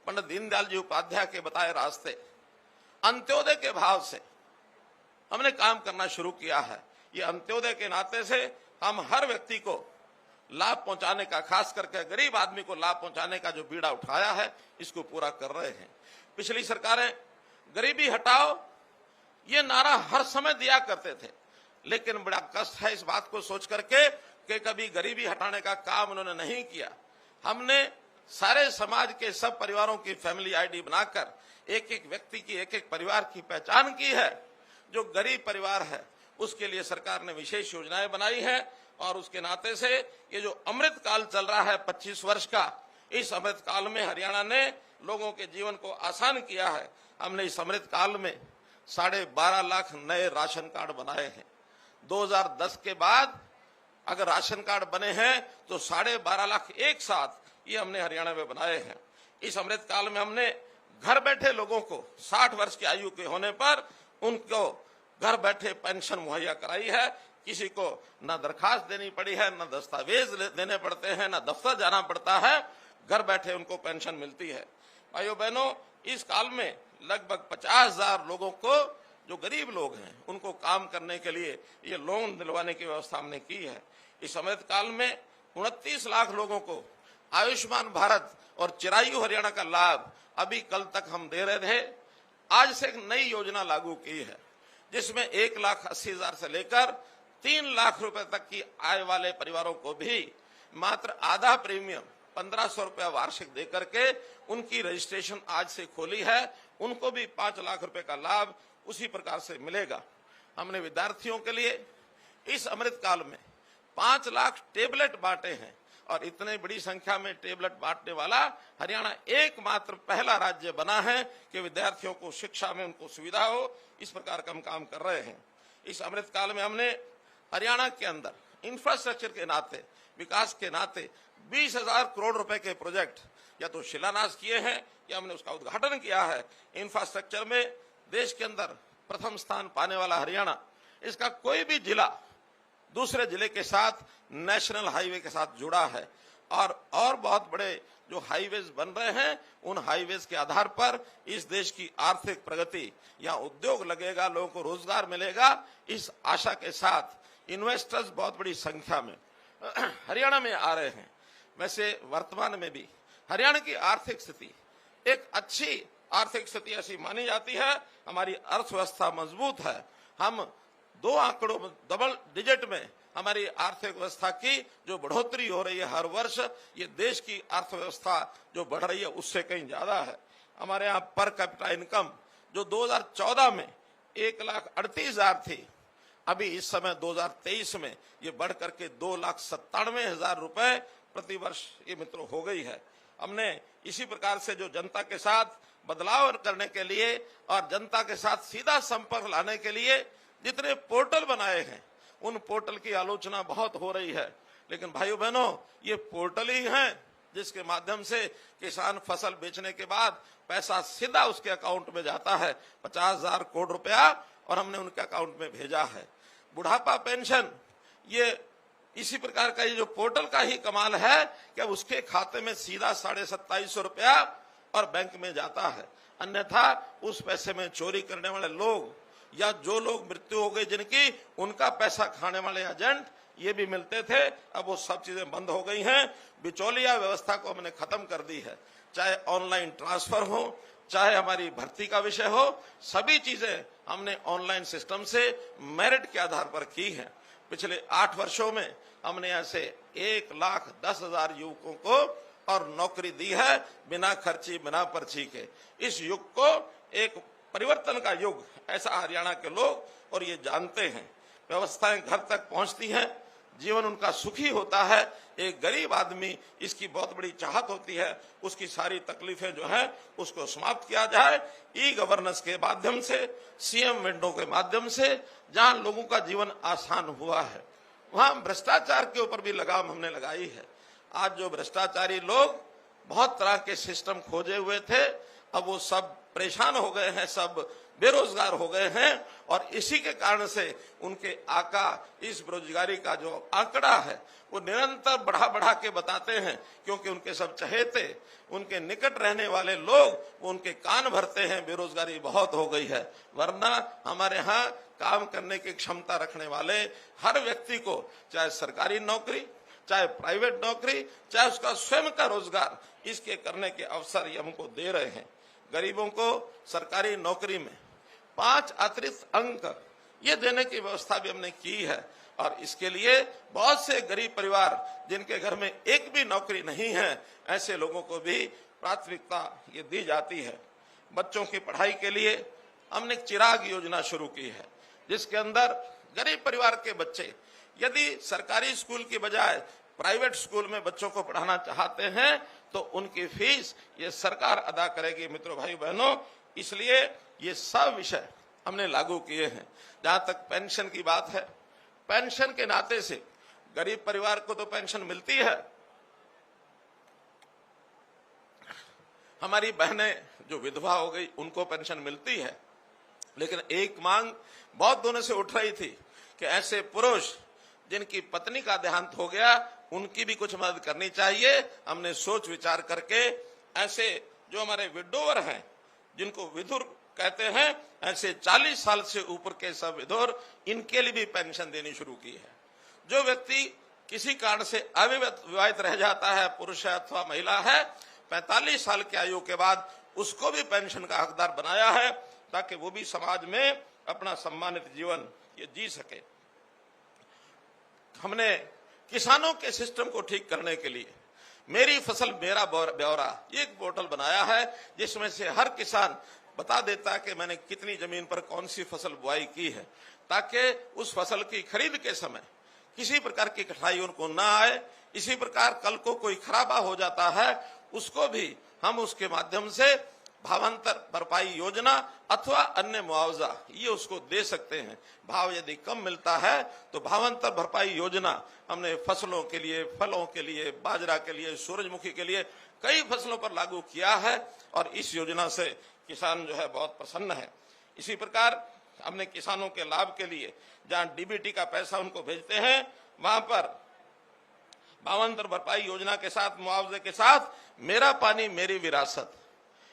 पंडित दीनदयाल जी उपाध्याय के बताए रास्ते, अंत्योदय के भाव से हमने काम करना शुरू किया है। ये अंत्योदय के नाते से हम हर व्यक्ति को लाभ पहुंचाने का, खास करके गरीब आदमी को लाभ पहुंचाने का जो बीड़ा उठाया है, इसको पूरा कर रहे हैं। पिछली सरकारें गरीबी हटाओ ये नारा हर समय दिया करते थे, लेकिन बड़ा कष्ट है इस बात को सोच करके कि कभी गरीबी हटाने का काम उन्होंने नहीं किया। हमने सारे समाज के सब परिवारों की फैमिली आईडी बनाकर एक एक व्यक्ति की, एक एक परिवार की पहचान की है। जो गरीब परिवार है उसके लिए सरकार ने विशेष योजनाएं बनाई है और उसके नाते से ये जो अमृत काल चल रहा है 25 वर्ष का, इस अमृत काल में हरियाणा ने लोगों के जीवन को आसान किया है। हमने इस अमृत काल में 12.5 लाख नए राशन कार्ड बनाए हैं। 2010 के बाद अगर राशन कार्ड बने हैं तो 12.5 लाख एक साथ ये हमने हरियाणा में बनाए हैं। इस अमृत काल में हमने घर बैठे लोगों को 60 वर्ष की आयु के होने पर उनको घर बैठे पेंशन मुहैया कराई है। किसी को न दरखास्त देनी पड़ी है, न दस्तावेज देने पड़ते हैं, न दफ्तर जाना पड़ता है, घर बैठे उनको पेंशन मिलती है। भाइयों बहनों, इस काल में लगभग 50,000 लोगों को, जो गरीब लोग हैं, उनको काम करने के लिए ये लोन दिलवाने की व्यवस्था हमने की है। इस अमृत काल में 29 लाख लोगों को आयुष्मान भारत और चिरायु हरियाणा का लाभ अभी कल तक हम दे रहे थे। आज से एक नई योजना लागू की है जिसमें 1,80,000 से लेकर 3 लाख रुपए तक की आय वाले परिवारों को भी मात्र आधा प्रीमियम 1,500 रुपया वार्षिक देकर के उनकी रजिस्ट्रेशन आज से खोली है। उनको भी 5 लाख रुपए का लाभ उसी प्रकार से मिलेगा। हमने विद्यार्थियों के लिए इस अमृत काल में 5 लाख टेबलेट बांटे हैं और इतने बड़ी संख्या में टेबलेट बांटने वाला हरियाणा एकमात्र पहला राज्य बना है कि विद्यार्थियों को शिक्षा में उनको सुविधा हो। इस प्रकार का हम काम कर रहे हैं। इस अमृत काल में हमने हरियाणा के अंदर इंफ्रास्ट्रक्चर के नाते, विकास के नाते 20,000 करोड़ रुपए के प्रोजेक्ट या तो शिलान्यास किए हैं या हमने उसका उद्घाटन किया है। इंफ्रास्ट्रक्चर में देश के अंदर प्रथम स्थान पाने वाला हरियाणा, इसका कोई भी जिला दूसरे जिले के साथ नेशनल हाईवे के साथ जुड़ा है और बहुत बड़े जो हाईवेज बन रहे हैं, उन हाईवेज के आधार पर इस देश की आर्थिक प्रगति, यहाँ उद्योग लगेगा, लोगों को रोजगार मिलेगा। इस आशा के साथ इन्वेस्टर्स बहुत बड़ी संख्या में हरियाणा में आ रहे हैं। वैसे वर्तमान में भी हरियाणा की आर्थिक स्थिति एक अच्छी आर्थिक स्थिति ऐसी मानी जाती है। हमारी अर्थव्यवस्था मजबूत है। हम 2 आंकड़ों में, डबल डिजिट में हमारी आर्थिक व्यवस्था की जो बढ़ोतरी हो रही है हर वर्ष, ये देश की अर्थव्यवस्था जो बढ़ रही है उससे कहीं ज्यादा है। हमारे यहाँ पर कैपिटा इनकम जो 2014 में 1,38,000 थी, अभी इस समय 2023 में ये बढ़ करके 2,97,000 रुपए प्रति वर्ष ये मित्रों हो गई है। हमने इसी प्रकार से जो जनता के साथ बदलाव करने के लिए और जनता के साथ सीधा संपर्क लाने के लिए जितने पोर्टल बनाए हैं, उन पोर्टल की आलोचना बहुत हो रही है, लेकिन भाइयों बहनों, ये पोर्टल ही हैं जिसके माध्यम से किसान फसल बेचने के बाद पैसा सीधा उसके अकाउंट में जाता है, 50,000 करोड़ रुपया, और हमने उनके अकाउंट में भेजा है। बुढ़ापा पेंशन, ये इसी प्रकार का ये जो पोर्टल का ही कमाल है कि उसके खाते में सीधा 2750 रुपया और बैंक में जाता है। अन्यथा उस पैसे में चोरी करने वाले लोग या जो लोग मृत्यु हो गई जिनकी, उनका पैसा खाने वाले एजेंट ये भी मिलते थे। अब वो सब चीजें बंद हो गई हैं। बिचौलिया व्यवस्था को हमने खत्म कर दी है। चाहे ऑनलाइन ट्रांसफर हो, चाहे हमारी भर्ती का विषय हो, सभी चीजें हमने ऑनलाइन सिस्टम से मेरिट के आधार पर की है। पिछले 8 वर्षों में हमने ऐसे 1,10,000 युवकों को और नौकरी दी है, बिना खर्ची, बिना पर्ची के। इस युग को एक परिवर्तन का युग, ऐसा हरियाणा के लोग और ये जानते हैं। व्यवस्थाएं घर तक पहुंचती हैं, जीवन उनका सुखी होता है। एक गरीब आदमी, इसकी बहुत बड़ी चाहत होती है, उसकी सारी तकलीफें जो है उसको समाप्त किया जाए। ई गवर्नेंस के माध्यम से, सीएम विंडो के माध्यम से, जहां लोगों का जीवन आसान हुआ है, वहां भ्रष्टाचार के ऊपर भी लगाम हमने लगाई है। आज जो भ्रष्टाचारी लोग बहुत तरह के सिस्टम खोजे हुए थे, अब वो सब परेशान हो गए हैं, सब बेरोजगार हो गए हैं और इसी के कारण से उनके आका इस बेरोजगारी का जो आंकड़ा है वो निरंतर बढ़ा बढ़ा के बताते हैं, क्योंकि उनके सब चहेते, उनके निकट रहने वाले लोग वो उनके कान भरते हैं, बेरोजगारी बहुत हो गई है। वरना हमारे यहाँ काम करने की क्षमता रखने वाले हर व्यक्ति को, चाहे सरकारी नौकरी, चाहे प्राइवेट नौकरी, चाहे उसका स्वयं का रोजगार, इसके करने के अवसर ये हमको दे रहे हैं। गरीबों को सरकारी नौकरी में 5 अतिरिक्त अंक ये देने की व्यवस्था भी हमने की है और इसके लिए बहुत से गरीब परिवार जिनके घर में एक भी नौकरी नहीं है, ऐसे लोगों को भी प्राथमिकता ये दी जाती है। बच्चों की पढ़ाई के लिए हमने एक चिराग योजना शुरू की है, जिसके अंदर गरीब परिवार के बच्चे यदि सरकारी स्कूल की बजाय प्राइवेट स्कूल में बच्चों को पढ़ाना चाहते हैं तो उनकी फीस ये सरकार अदा करेगी। मित्रों, भाई बहनों, इसलिए ये सब विषय हमने लागू किए हैं। जहां तक पेंशन की बात है, पेंशन के नाते से गरीब परिवार को तो पेंशन मिलती है। हमारी बहनें जो विधवा हो गई उनको पेंशन मिलती है, लेकिन एक मांग बहुत दिनों से उठ रही थी कि ऐसे पुरुष जिनकी पत्नी का देहांत हो गया उनकी भी कुछ मदद करनी चाहिए। हमने सोच विचार करके ऐसे जो हमारे विडोवर हैं, जिनको विधुर कहते हैं, ऐसे 40 साल से ऊपर के सब विधुर, इनके लिए भी पेंशन देनी शुरू की है। जो व्यक्ति किसी कारण से अविवाहित रह जाता है, पुरुष है अथवा महिला है, 45 साल की आयु के बाद उसको भी पेंशन का हकदार बनाया है, ताकि वो भी समाज में अपना सम्मानित जीवन ये जी सके। हमने किसानों के सिस्टम को ठीक करने के लिए मेरी फसल मेरा ब्यौरा ये एक पोर्टल बनाया है, जिसमें से हर किसान बता देता है कि मैंने कितनी जमीन पर कौन सी फसल बुआई की है, ताकि उस फसल की खरीद के समय किसी प्रकार की कठिनाई उनको ना आए। इसी प्रकार कल को कोई खराबा हो जाता है, उसको भी हम उसके माध्यम से भावांतर भरपाई योजना अथवा अन्य मुआवजा ये उसको दे सकते हैं। भाव यदि कम मिलता है तो भावांतर भरपाई योजना हमने फसलों के लिए, फलों के लिए, बाजरा के लिए, सूरजमुखी के लिए कई फसलों पर लागू किया है और इस योजना से किसान जो है बहुत प्रसन्न है। इसी प्रकार हमने किसानों के लाभ के लिए जहां डीबीटी का पैसा उनको भेजते हैं, वहां पर भावांतर भरपाई योजना के साथ, मुआवजे के साथ मेरा पानी मेरी विरासत,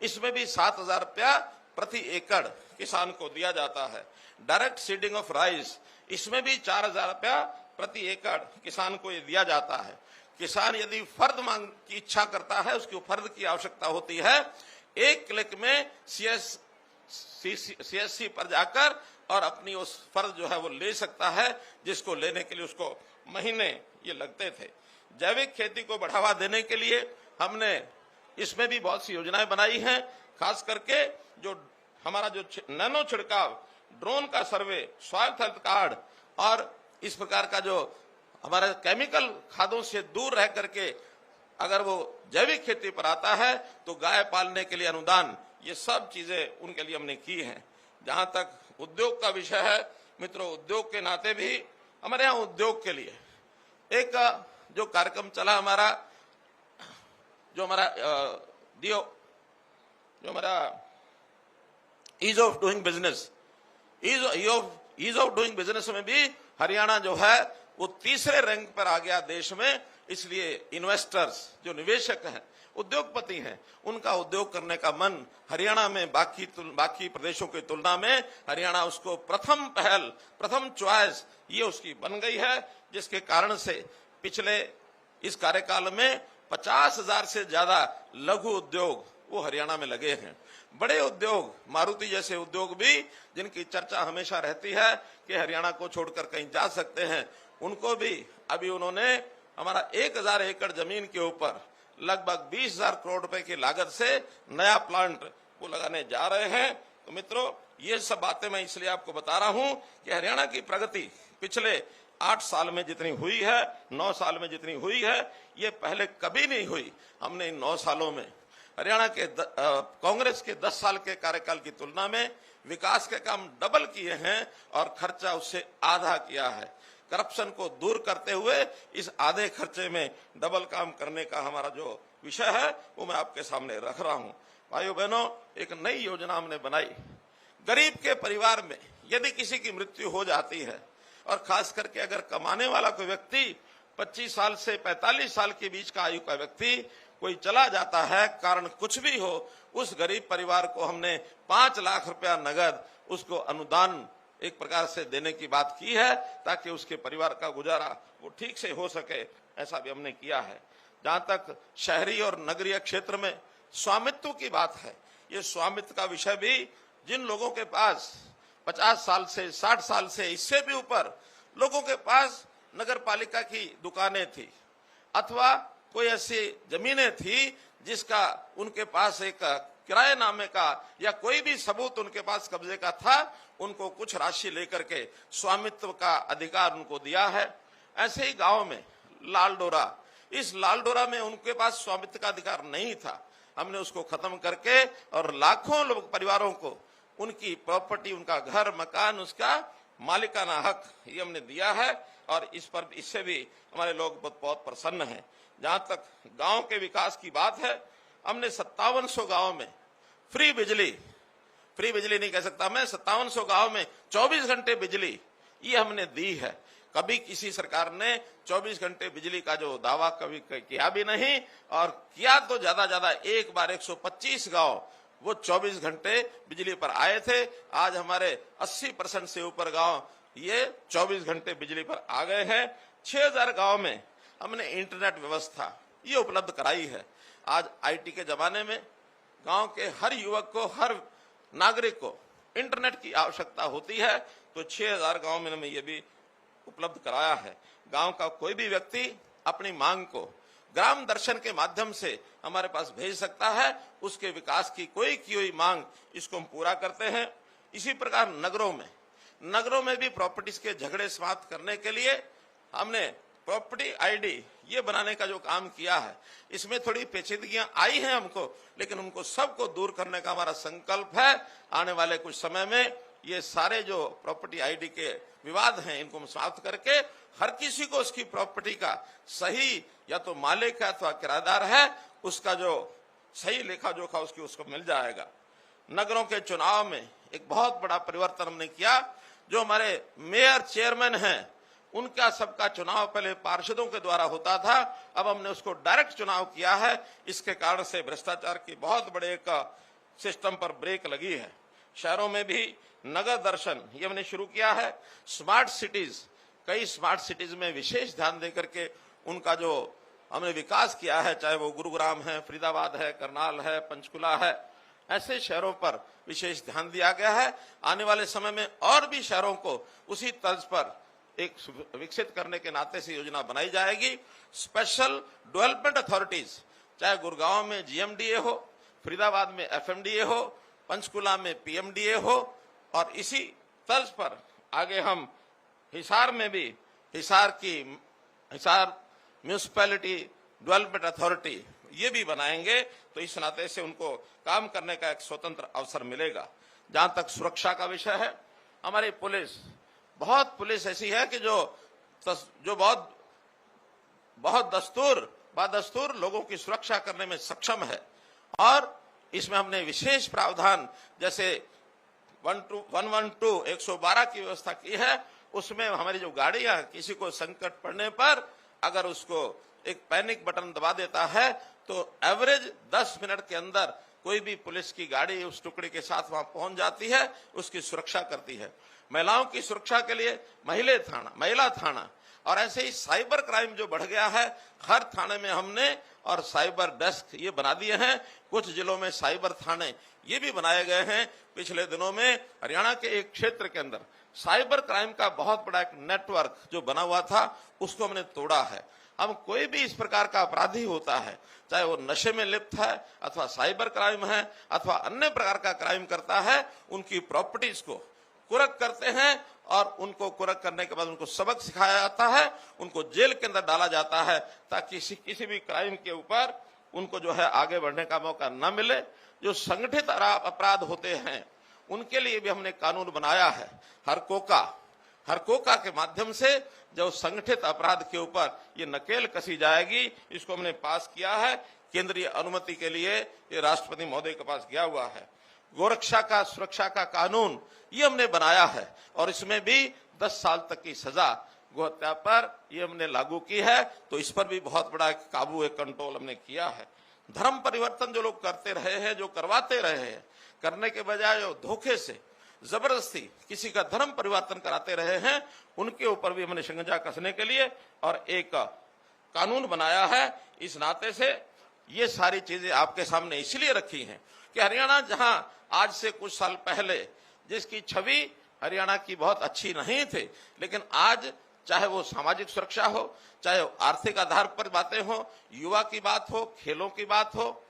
इसमें भी 7,000 रुपया प्रति एकड़ किसान को दिया जाता है। डायरेक्ट सीडिंग ऑफ राइस, इसमें भी 4,000 रुपया प्रति एकड़ किसान को ये दिया जाता है। किसान यदि फर्द मांग की इच्छा करता है, उसकी फर्द की आवश्यकता होती है, एक क्लिक में सीएससी पर जाकर और अपनी उस फर्ज जो है वो ले सकता है, जिसको लेने के लिए उसको महीने ये लगते थे। जैविक खेती को बढ़ावा देने के लिए हमने इसमें भी बहुत सी योजनाएं बनाई हैं, खास करके जो हमारा जो नैनो छिड़काव, ड्रोन का सर्वे, सॉइल हेल्थ कार्ड और इस प्रकार का जो हमारे केमिकल खादों से दूर रह करके अगर वो जैविक खेती पर आता है तो गाय पालने के लिए अनुदान, ये सब चीजें उनके लिए हमने की हैं। जहां तक उद्योग का विषय है, मित्रों, उद्योग के नाते भी हमारे यहाँ उद्योग के लिए एक जो कार्यक्रम चला हमारा, जो हमारा ease of doing business, ease of doing business में भी हरियाणा जो है वो तीसरे रैंक पर आ गया देश में। इसलिए इन्वेस्टर्स, जो निवेशक हैं, उद्योगपति हैं, उनका उद्योग करने का मन हरियाणा में बाकी प्रदेशों की तुलना में हरियाणा उसको प्रथम पहल, प्रथम चॉइस ये उसकी बन गई है, जिसके कारण से पिछले इस कार्यकाल में 50,000 से ज्यादा लघु उद्योग वो हरियाणा में लगे हैं। बड़े उद्योग, मारुति जैसे उद्योग भी, जिनकी चर्चा हमेशा रहती है कि हरियाणा को छोड़कर कहीं जा सकते हैं, उनको भी अभी उन्होंने हमारा 1,000 एकड़ जमीन के ऊपर लगभग 20,000 करोड़ रुपए की लागत से नया प्लांट वो लगाने जा रहे हैं। तो मित्रों, ये सब बातें मैं इसलिए आपको बता रहा हूं कि हरियाणा की प्रगति पिछले 8 साल में जितनी हुई है, 9 साल में जितनी हुई है, ये पहले कभी नहीं हुई। हमने इन 9 सालों में हरियाणा के कांग्रेस के 10 साल के कार्यकाल की तुलना में विकास के काम डबल किए हैं और खर्चा उससे आधा किया है। करप्शन को दूर करते हुए इस आधे खर्चे में डबल काम करने का हमारा जो विषय है वो मैं आपके सामने रख रहा हूं। भाइयों बहनों, एक नई योजना हमने बनाई। गरीब के परिवार में यदि किसी की मृत्यु हो जाती है और खास करके अगर कमाने वाला कोई व्यक्ति 25 साल से 45 साल के बीच का आयु का व्यक्ति कोई चला जाता है, कारण कुछ भी हो, उस गरीब परिवार को हमने 5 लाख रुपया नगद उसको अनुदान एक प्रकार से देने की बात की है, ताकि उसके परिवार का गुजारा वो ठीक से हो सके। ऐसा भी हमने किया है। जहां तक शहरी और नगरीय क्षेत्र में स्वामित्व की बात है, ये स्वामित्व का विषय भी जिन लोगों के पास 50 साल से 60 साल से इससे भी ऊपर लोगों के पास नगर पालिका की दुकानें थी अथवा कोई ऐसी जमीनें थी जिसका उनके पास एक किराएनामे का या कोई भी सबूत उनके पास कब्जे का था, उनको कुछ राशि लेकर के स्वामित्व का अधिकार उनको दिया है। ऐसे ही गांव में लालडोरा, इस लालडोरा में उनके पास स्वामित्व का अधिकार नहीं था, हमने उसको खत्म करके और लाखों लोग परिवारों को उनकी प्रॉपर्टी, उनका घर मकान, उसका मालिकाना हक ये हमने दिया है। और इस पर इससे भी हमारे लोग बहुत प्रसन्न हैं। जहां तक गांव के विकास की बात है, हमने 5700 गांव में फ्री बिजली नहीं कह सकता मैं, 5700 गांव में 24 घंटे बिजली ये हमने दी है। कभी किसी सरकार ने 24 घंटे बिजली का जो दावा कभी किया भी नहीं, और किया तो ज्यादा एक बार 125 गांव वो 24 घंटे बिजली पर आए थे। आज हमारे 80% से ऊपर गांव ये 24 घंटे बिजली पर आ गए हैं। 6000 गांव में हमने इंटरनेट व्यवस्था ये उपलब्ध कराई है। आज आईटी के जमाने में गांव के हर युवक को, हर नागरिक को इंटरनेट की आवश्यकता होती है, तो 6000 गांव में हमने ये भी उपलब्ध कराया है। गांव का कोई भी व्यक्ति अपनी मांग को ग्राम दर्शन के माध्यम से हमारे पास भेज सकता है, उसके विकास की कोई मांग इसको हम पूरा करते हैं। इसी प्रकार नगरों में भी प्रॉपर्टीज के झगड़े समाप्त करने के लिए हमने प्रॉपर्टी आईडी ये बनाने का जो काम किया है, इसमें थोड़ी पेचीदगियां आई हैं हमको, लेकिन उनको सबको दूर करने का हमारा संकल्प है। आने वाले कुछ समय में ये सारे जो प्रॉपर्टी आईडी के विवाद हैं इनको हम समाप्त करके हर किसी को उसकी प्रॉपर्टी का सही, या तो मालिक है अथवा किराएदार है, उसका जो सही लेखा जोखा उसको मिल जाएगा। नगरों के चुनाव में एक बहुत बड़ा परिवर्तन हमने किया। जो हमारे मेयर चेयरमैन हैं उनका सबका चुनाव पहले पार्षदों के द्वारा होता था, अब हमने उसको डायरेक्ट चुनाव किया है। इसके कारण से भ्रष्टाचार की बहुत बड़े एक सिस्टम पर ब्रेक लगी है। शहरों में भी नगर दर्शन ये हमने शुरू किया है। स्मार्ट सिटीज, कई स्मार्ट सिटीज में विशेष ध्यान देकर के उनका जो हमने विकास किया है, चाहे वो गुरुग्राम है, फरीदाबाद है, करनाल है, पंचकुला है, ऐसे शहरों पर विशेष ध्यान दिया गया है। आने वाले समय में और भी शहरों को उसी तर्ज पर एक विकसित करने के नाते से योजना बनाई जाएगी। स्पेशल डेवलपमेंट अथॉरिटीज, चाहे गुड़गांव में जीएमडीए हो, फरीदाबाद में एफएमडीए हो, पंचकुला में पीएमडीए हो, और इसी तर्ज पर आगे हम हिसार में भी हिसार म्यूनिसिपैलिटी डेवलपमेंट अथॉरिटी ये भी बनाएंगे, तो इस नाते से उनको काम करने का एक स्वतंत्र अवसर मिलेगा। जहां तक सुरक्षा का विषय है, हमारी पुलिस ऐसी है कि जो बहुत दस्तूर लोगों की सुरक्षा करने में सक्षम है। और इसमें हमने विशेष प्रावधान जैसे 112 की व्यवस्था की है। उसमें हमारी जो गाड़ियां किसी को संकट पड़ने पर अगर उसको एक पैनिक बटन दबा देता है तो एवरेज 10 मिनट के अंदर कोई भी पुलिस की गाड़ी उस टुकड़ी के साथ वहां पहुंच जाती है, उसकी सुरक्षा करती है। महिलाओं की सुरक्षा के लिए महिला थाना, और ऐसे ही साइबर क्राइम जो बढ़ गया है, हर थाने में हमने और साइबर डेस्क ये बना दिए हैं। कुछ जिलों में साइबर थाने ये भी बनाए गए हैं। पिछले दिनों में हरियाणा के एक क्षेत्र के अंदर साइबर क्राइम का बहुत बड़ा एक नेटवर्क जो बना हुआ था उसको हमने तोड़ा है। हम कोई भी इस प्रकार का अपराधी होता है, चाहे वो नशे में लिप्त है अथवा साइबर क्राइम है अथवा अन्य प्रकार का क्राइम करता है, उनकी प्रॉपर्टीज को कुरक करते हैं और उनको कुरक करने के बाद उनको सबक सिखाया जाता है, उनको जेल के अंदर डाला जाता है, ताकि किसी भी क्राइम के ऊपर उनको जो है आगे बढ़ने का मौका न मिले। जो संगठित अपराध होते हैं उनके लिए भी हमने कानून बनाया है। हरकोका के माध्यम से जो संगठित अपराध के ऊपर ये नकेल कसी जाएगी, इसको हमने पास किया है। केंद्रीय अनुमति के लिए ये राष्ट्रपति महोदय के पास गया हुआ है। गोरक्षा का सुरक्षा का कानून ये हमने बनाया है और इसमें भी 10 साल तक की सजा गोहत्या पर ये हमने लागू की है। तो इस पर भी बहुत बड़ा काबू, एक कंट्रोल हमने किया है। धर्म परिवर्तन जो लोग करते रहे हैं, जो करवाते रहे हैं, करने के बजाय जो धोखे से जबरदस्ती किसी का धर्म परिवर्तन कराते रहे हैं, उनके ऊपर भी हमने शिकंजा कसने के लिए और एक कानून बनाया है। इस नाते से ये सारी चीजें आपके सामने इसलिए रखी हैं कि हरियाणा जहां आज से कुछ साल पहले जिसकी छवि हरियाणा की बहुत अच्छी नहीं थी, लेकिन आज चाहे वो सामाजिक सुरक्षा हो, चाहे आर्थिक आधार पर बातें हो, युवा की बात हो, खेलों की बात हो,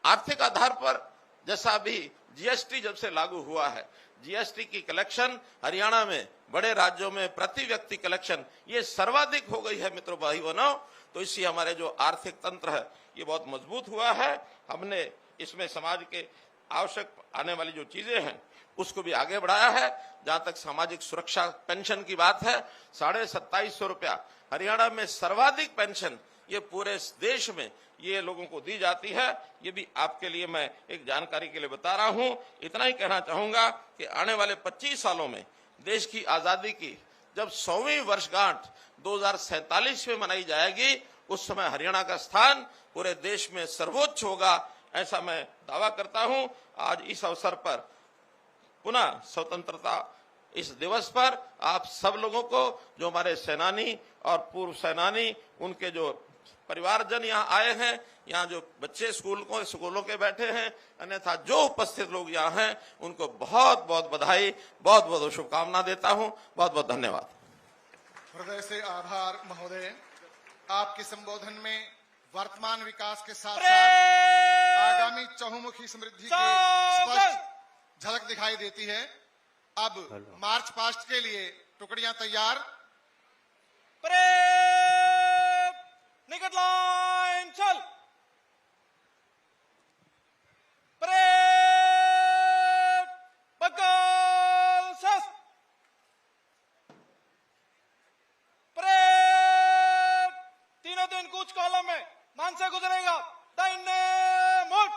आर्थिक आधार पर जैसा भी जीएसटी जब से लागू हुआ है, जीएसटी की कलेक्शन हरियाणा में बड़े राज्यों में प्रति व्यक्ति कलेक्शन ये सर्वाधिक हो गई है मित्रों, भाई बहनों। तो इससे हमारे जो आर्थिक तंत्र है ये बहुत मजबूत हुआ है। हमने इसमें समाज के आवश्यक आने वाली जो चीजें हैं उसको भी आगे बढ़ाया है। जहां तक सामाजिक सुरक्षा पेंशन की बात है, 2750 रुपया हरियाणा में सर्वाधिक पेंशन ये पूरे देश में ये लोगों को दी जाती है। ये भी आपके लिए मैं एक जानकारी के लिए बता रहा हूं। इतना ही कहना चाहूंगा कि आने वाले 25 सालों में देश की आजादी की जब 100वीं वर्षगांठ 2047 में मनाई जाएगी, उस समय हरियाणा का स्थान पूरे देश में सर्वोच्च होगा, ऐसा मैं दावा करता हूं। आज इस अवसर पर पुनः स्वतंत्रता इस दिवस पर आप सब लोगों को, जो हमारे सेनानी और पूर्व सेनानी, उनके जो परिवारजन यहाँ आए हैं, यहाँ जो बच्चे स्कूलों के बैठे हैं, अन्यथा जो उपस्थित लोग यहाँ हैं, उनको बहुत बहुत बधाई, बहुत बहुत शुभकामना देता हूं। बहुत बहुत धन्यवाद। हृदय से आभार महोदय। आपके संबोधन में वर्तमान विकास के साथ साथ आगामी चहुमुखी समृद्धि की स्पष्ट झलक दिखाई देती है। अब मार्च पास्ट के लिए टुकड़ियां तैयार। परेड निकट लाइन चल। परेड बगल शस्त्र। परेड तीनों दिन कूच कॉलम में मान से गुजरेगा। दाहिने मुठ